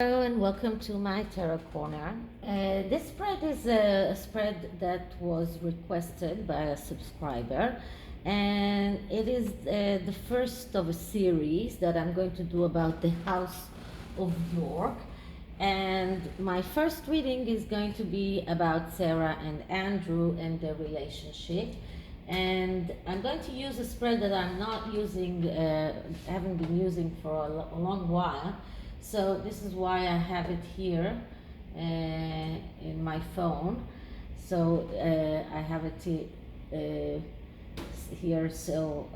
Hello and welcome to my Tarot Corner. This spread is a spread that was requested by a subscriber, and it is the first of a series that I'm going to do about the House of York. And my first reading is going to be about Sarah and Andrew and their relationship. And I'm going to use a spread that I'm not using, haven't been using for a long while. So this is why I have it here in my phone. So I have it here so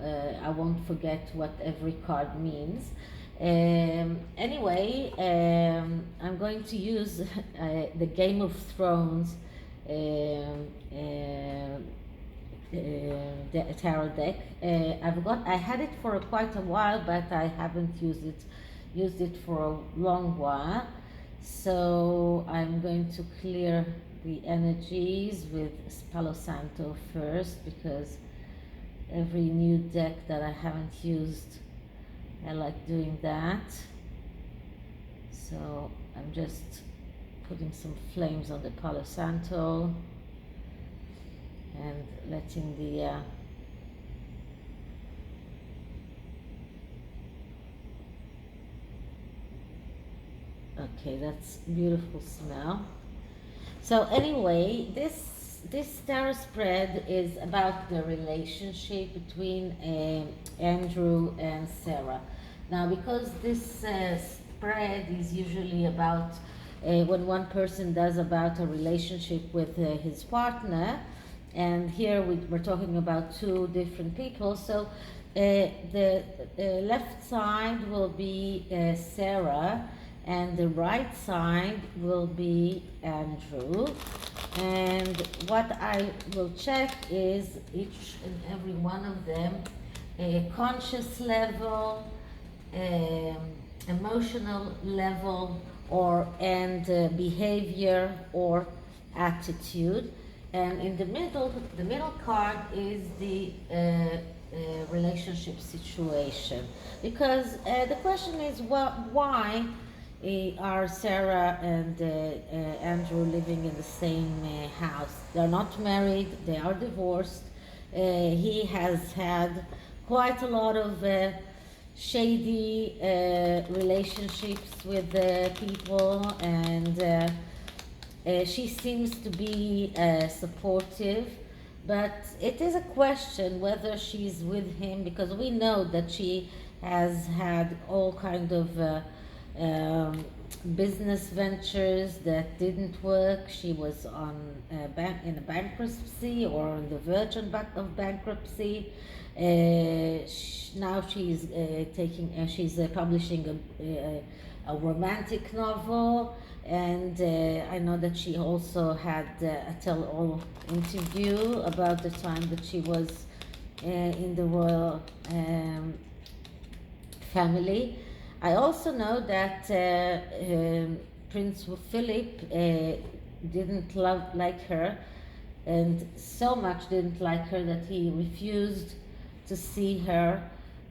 I won't forget what every card means. Anyway, I'm going to use the Game of Thrones the tarot deck. I had it for quite a while, but I haven't used it for a long while. So I'm going to clear the energies with Palo Santo first, because every new deck that I haven't used, I like doing that. So I'm just putting some flames on the Palo Santo and letting the okay, that's beautiful smell. So anyway, this tarot spread is about the relationship between Andrew and Sarah. Now, because this spread is usually about when one person does about a relationship with his partner, and here we're talking about two different people. So the left side will be Sarah, and the right side will be Andrew. And what I will check is each and every one of them, a conscious level, emotional level, and behavior or attitude. And in the middle card is the relationship situation, because the question is, why are Sarah and Andrew living in the same house? They're not married, they are divorced. He has had quite a lot of shady relationships with people, and she seems to be supportive, but it is a question whether she's with him, because we know that she has had all kind of business ventures that didn't work. She was in a bankruptcy or on the verge of bankruptcy. Now she's publishing a romantic novel, and I know that she also had a tell-all interview about the time that she was in the royal family. I also know that Prince Philip didn't like her, and so much didn't like her that he refused to see her,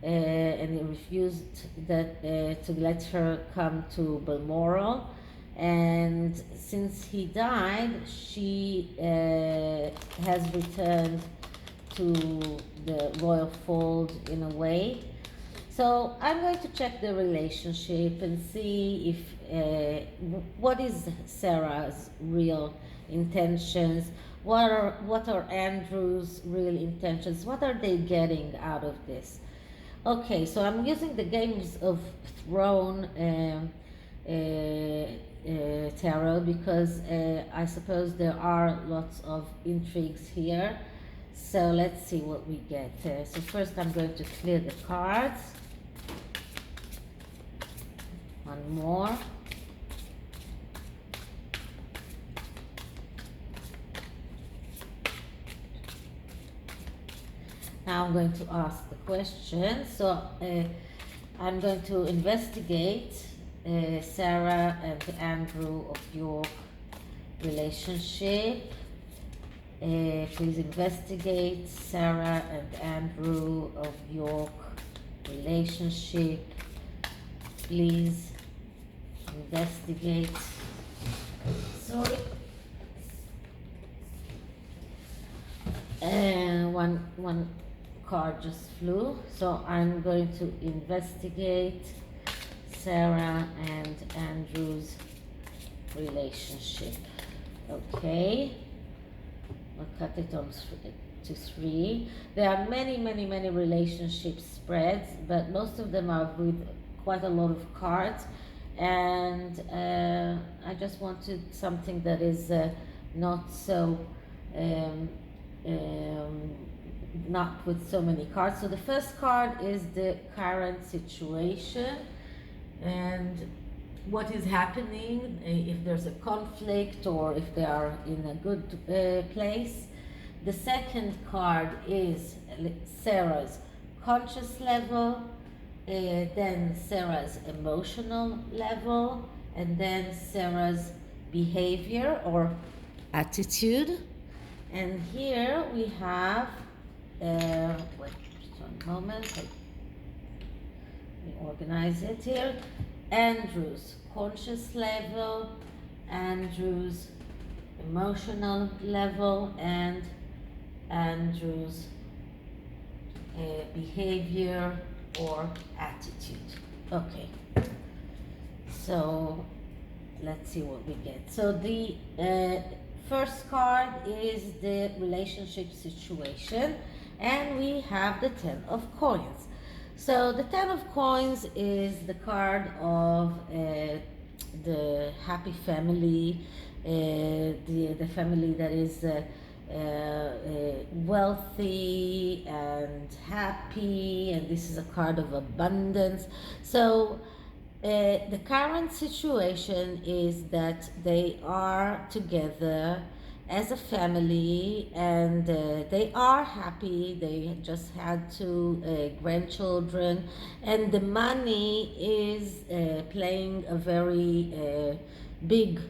and he refused to let her come to Balmoral. And since he died, she has returned to the royal fold in a way. So I'm going to check the relationship and see if what is Sarah's real intentions, what are Andrew's real intentions, what are they getting out of this. Okay, so I'm using the Games of Thrones tarot, because I suppose there are lots of intrigues here. So let's see what we get. So first I'm going to clear the cards. One more. Now I'm going to ask the question. So I'm going to investigate Sarah and Andrew of York relationship. Please investigate Sarah and Andrew of York relationship. Please investigate. Sorry. And one card just flew, so I'm going to investigate Sarah and Andrew's relationship. Okay, I'll cut it on to 3. There are many relationship spreads, but most of them are with quite a lot of cards, and I just wanted something that is not so not with so many cards. So the first card is the current situation and what is happening, if there's a conflict or if they are in a good place. The second card is Sarah's conscious level, then Sarah's emotional level, and then Sarah's behavior or attitude. And here we have, wait just one moment, let me organize it here. Andrew's conscious level, Andrew's emotional level, and Andrew's behavior or attitude. Okay, so let's see what we get. So the first card is the relationship situation, and we have the 10 of coins. So the 10 of coins is the card of the happy family, the family that is wealthy and happy, and this is a card of abundance. So the current situation is that they are together as a family, and they are happy. They just had 2 grandchildren, and the money is playing a very big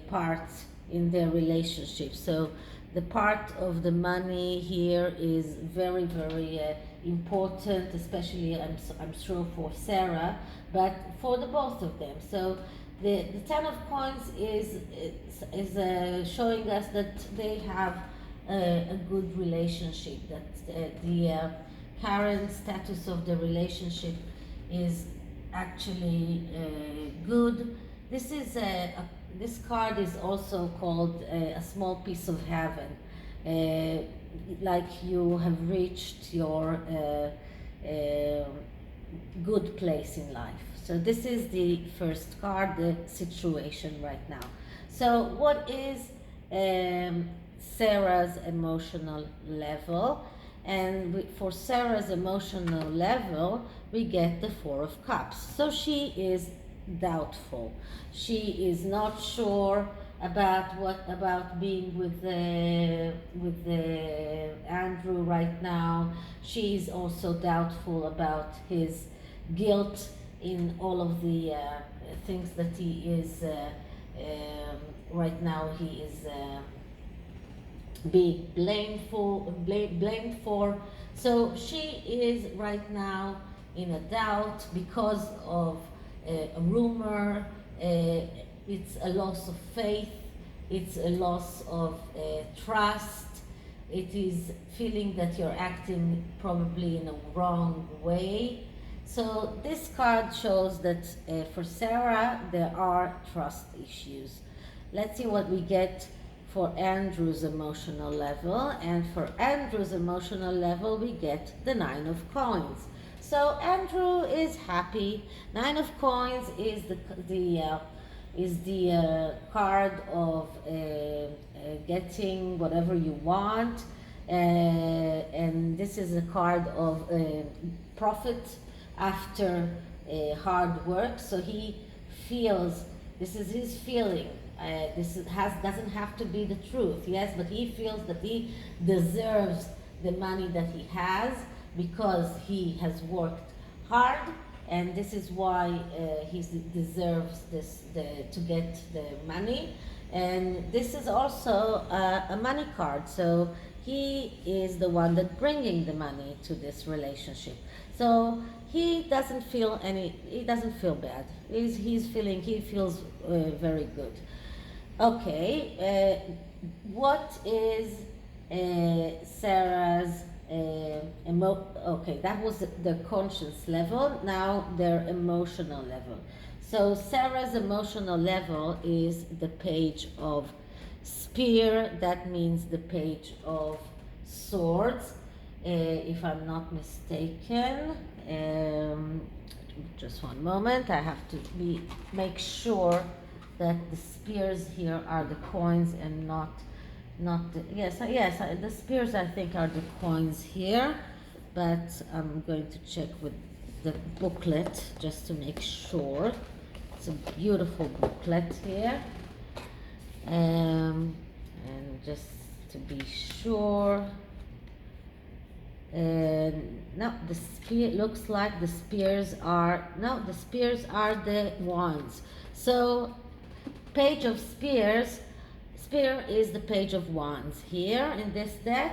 part in their relationship. So the part of the money here is very important, especially I'm sure for Sarah, but for the both of them. So the 10 of coins is showing us that they have a good relationship, that the current status of the relationship is actually good. This is this card is also called a small piece of heaven, like you have reached your good place in life. So this is the first card, the situation right now. So what is Sarah's emotional level? And for Sarah's emotional level, we get the 4 of Cups. So she is doubtful. She is not sure about being with Andrew right now. She is also doubtful about his guilt in all of the things that he is right now. He is being blamed for. So she is right now in a doubt because of a rumor. It's a loss of faith. It's a loss of trust. It is feeling that you're acting probably in a wrong way. So this card shows that for Sarah there are trust issues. Let's see what we get for Andrew's emotional level. And for Andrew's emotional level, we get the 9 of coins. So Andrew is happy. 9 of coins is the card of getting whatever you want, and this is a card of profit after hard work. So he feels, this is his feeling. Doesn't have to be the truth, yes, but he feels that he deserves the money that he has because he has worked hard, and this is why he deserves to get the money. And this is also a money card, so he is the one that bringing the money to this relationship. So he doesn't feel bad. He feels very good. Okay, what is Sarah's okay, that was the conscious level. Now their emotional level. So Sarah's emotional level is the page of spear. That means the page of swords, if I'm not mistaken. Just one moment. I have to make sure that the spears here are the coins and not the, the spears I think are the coins here, but I'm going to check with the booklet just to make sure. It's a beautiful booklet here, and just to be sure. No, the spear looks like the spears are the wands. So page of spears, spear is the page of wands here in this deck,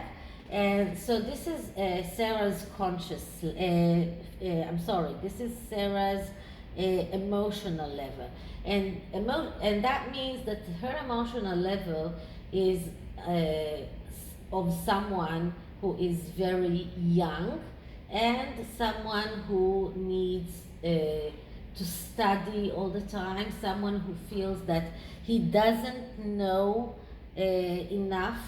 and so this is Sarah's this is Sarah's emotional level, and that means that her emotional level is of someone who is very young and someone who needs to study all the time, someone who feels that he doesn't know enough,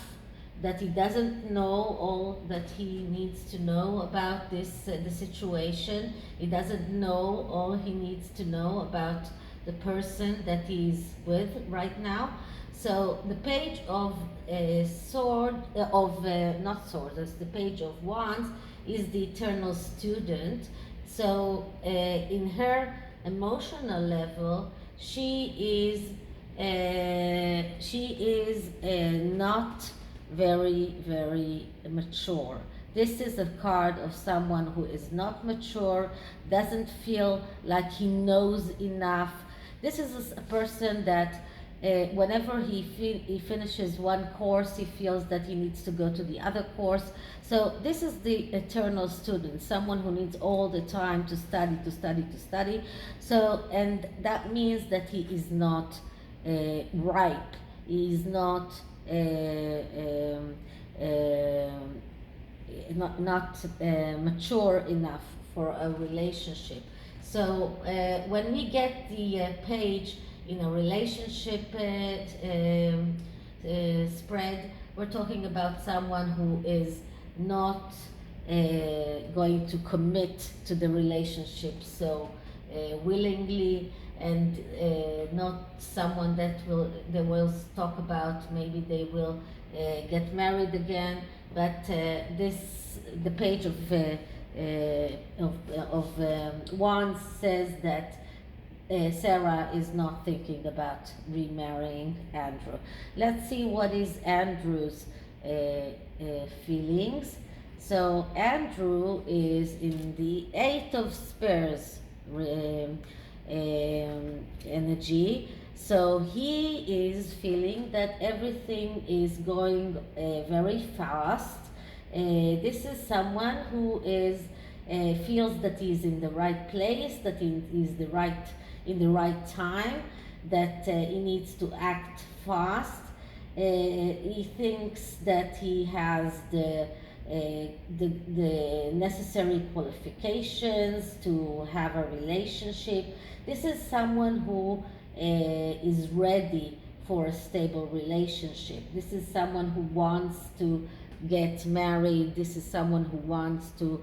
that he doesn't know all that he needs to know about the situation. He doesn't know all he needs to know about the person that he's with right now. So the page of not swords, it's the page of wands, is the eternal student. So in her emotional level, she is not very mature. This is a card of someone who is not mature, doesn't feel like he knows enough. This is a person that whenever he finishes one course, he feels that he needs to go to the other course. So this is the eternal student, someone who needs all the time to study. So, and that means that he is not ripe. He is not mature enough for a relationship. So when we get the page in a relationship spread, we're talking about someone who is not going to commit to the relationship so willingly, and not someone that will talk about maybe they will get married again, but the page of wands says that Sarah is not thinking about remarrying Andrew. Let's see what is Andrew's feelings. So Andrew is in the Eight of Spears energy. So he is feeling that everything is going very fast. This is someone who is feels that he's in the right place, that he is in the right time, that he needs to act fast. He thinks that he has the necessary qualifications to have a relationship. This is someone who is ready for a stable relationship. This is someone who wants to get married. This is someone who wants to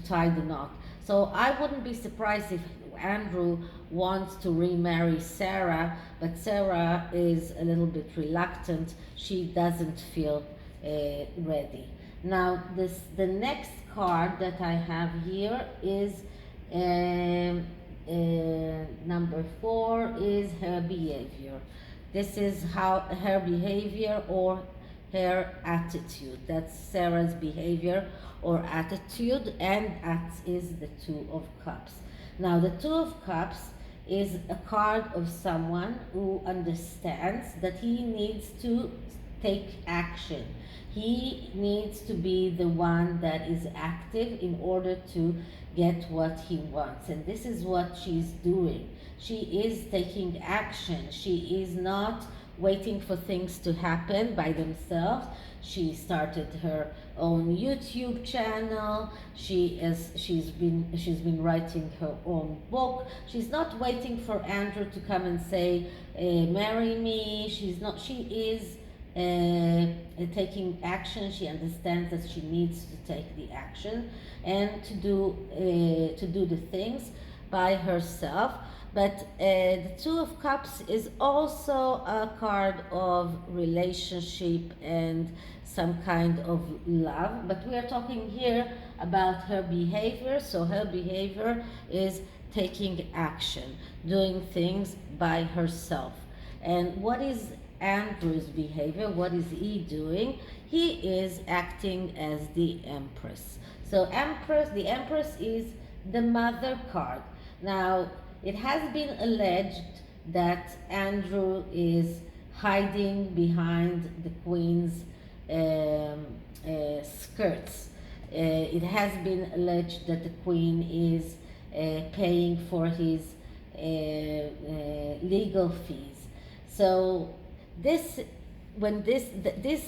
tie the knot. So I wouldn't be surprised if Andrew wants to remarry Sarah, but Sarah is a little bit reluctant. She doesn't feel ready. Now the next card that I have here is number 4 is her behavior. This is how her behavior or her attitude. That's Sarah's behavior or attitude, and that is the Two of Cups. Now the Two of Cups is a card of someone who understands that he needs to take action. He needs to be the one that is active in order to get what he wants. And this is what she's doing. She is taking action. She is not waiting for things to happen by themselves. She started her own YouTube channel. She's been writing her own book. She's not waiting for Andrew to come and say, marry me. She is taking action. She understands that she needs to take the action and to do the things by herself. But the Two of Cups is also a card of relationship and some kind of love. But we are talking here about her behavior. So her behavior is taking action, doing things by herself. And what is Andrew's behavior? What is he doing? He is acting as the Empress. So the Empress is the mother card. Now, it has been alleged that Andrew is hiding behind the Queen's skirts. It has been alleged that the Queen is paying for his legal fees. So this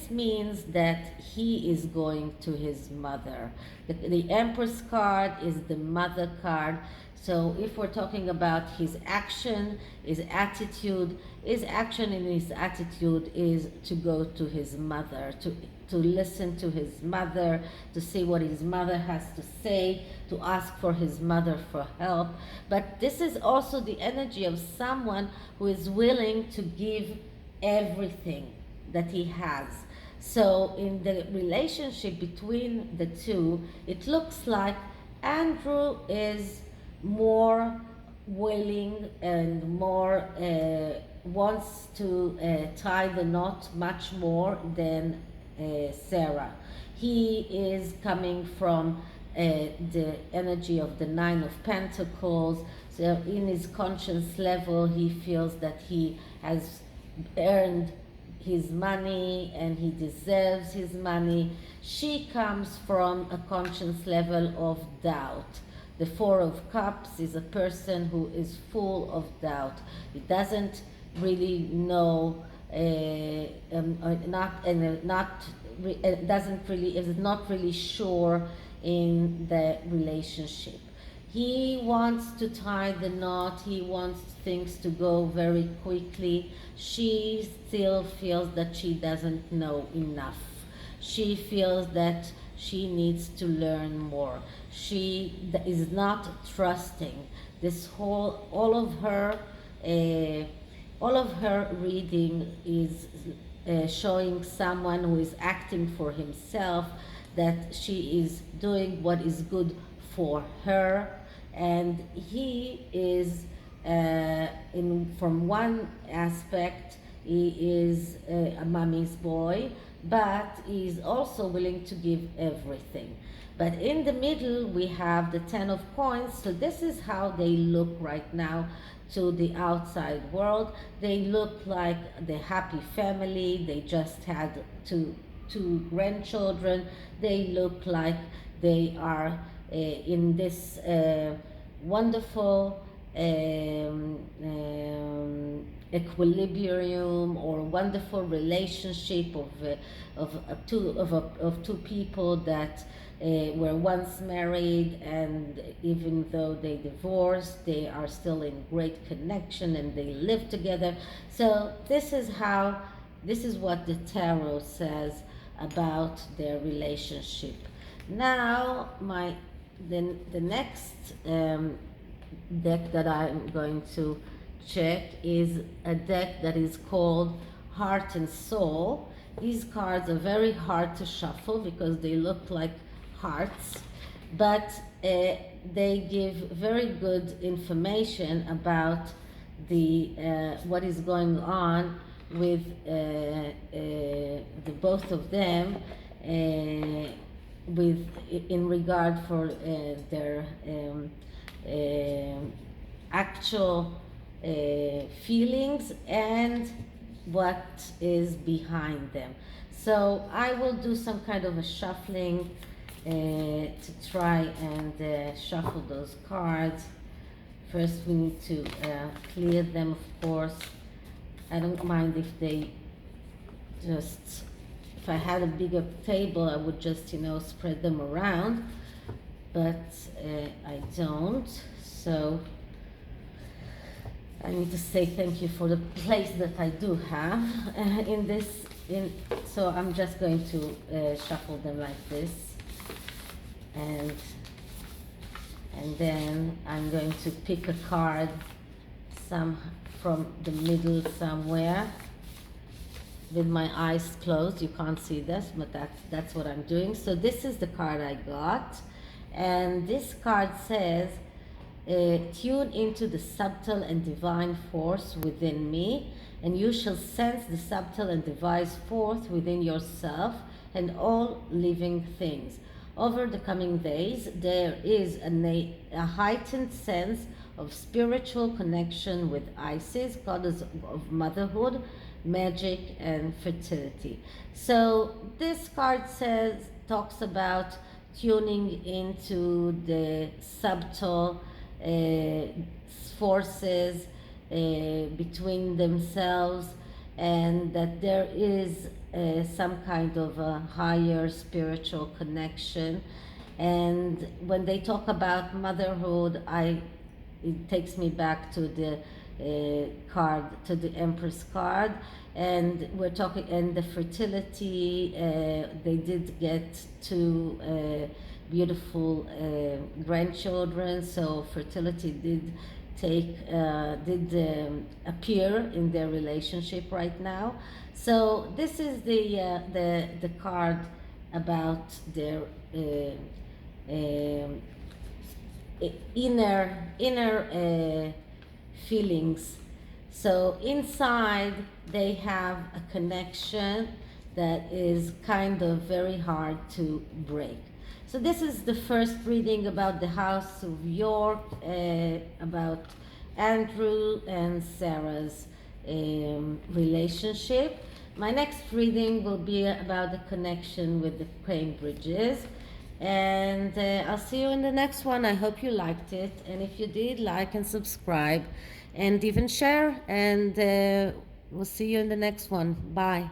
means that he is going to his mother. The Empress card is the mother card. So if we're talking about his action, his attitude, his action and his attitude is to go to his mother, to listen to his mother, to see what his mother has to say, to ask for his mother for help. But this is also the energy of someone who is willing to give everything that he has. So in the relationship between the two, it looks like Andrew is more willing and more wants to tie the knot much more than Sarah. He is coming from the energy of the Nine of Pentacles. So in his conscience level, he feels that he has earned his money and he deserves his money. She comes from a conscience level of doubt. The Four of Cups is a person who is full of doubt. He doesn't really know, is not really sure in the relationship. He wants to tie the knot. He wants things to go very quickly. She still feels that she doesn't know enough. She feels that she needs to learn more. She is not trusting. All of her reading is showing someone who is acting for himself, that she is doing what is good for her, and he is from one aspect he is a mommy's boy, but he is also willing to give everything. But in the middle we have the Ten of Coins. So this is how they look right now to the outside world. They look like the happy family. They just had two grandchildren. They look like they are in this wonderful equilibrium or wonderful relationship of two people that were once married, and even though they divorced, they are still in great connection and they live together. So this is what the tarot says about their relationship. Now the next deck that I'm going to check is a deck that is called Heart and Soul. These cards are very hard to shuffle because they look like hearts, but they give very good information about what is going on with the both of them, in regard for their actual feelings and what is behind them. So I will do some kind of a shuffling to try and shuffle those cards. First we need to clear them, of course. I don't mind if they just, if I had a bigger table, I would just, spread them around, but I don't. So I need to say thank you for the place that I do have so I'm just going to shuffle them like this, and then I'm going to pick a card from the middle somewhere with my eyes closed. You can't see this, but that's what I'm doing. So this is the card I got, and this card says, tune into the subtle and divine force within me, and you shall sense the subtle and divine force within yourself and all living things. Over the coming days, there is a heightened sense of spiritual connection with Isis, goddess of motherhood, magic, and fertility. So this card talks about tuning into the subtle forces between themselves, and that there is some kind of a higher spiritual connection. And when they talk about motherhood, it takes me back to the to the Empress card, and we're talking, and the fertility, they did get two beautiful grandchildren, so fertility did appear in their relationship right now. So this is the card about their inner feelings. So inside they have a connection that is kind of very hard to break. So this is the first reading about the House of York, about Andrew and Sarah's relationship. My next reading will be about the connection with the Cambridges. And I'll see you in the next one. I hope you liked it. And if you did, like and subscribe and even share. And we'll see you in the next one. Bye.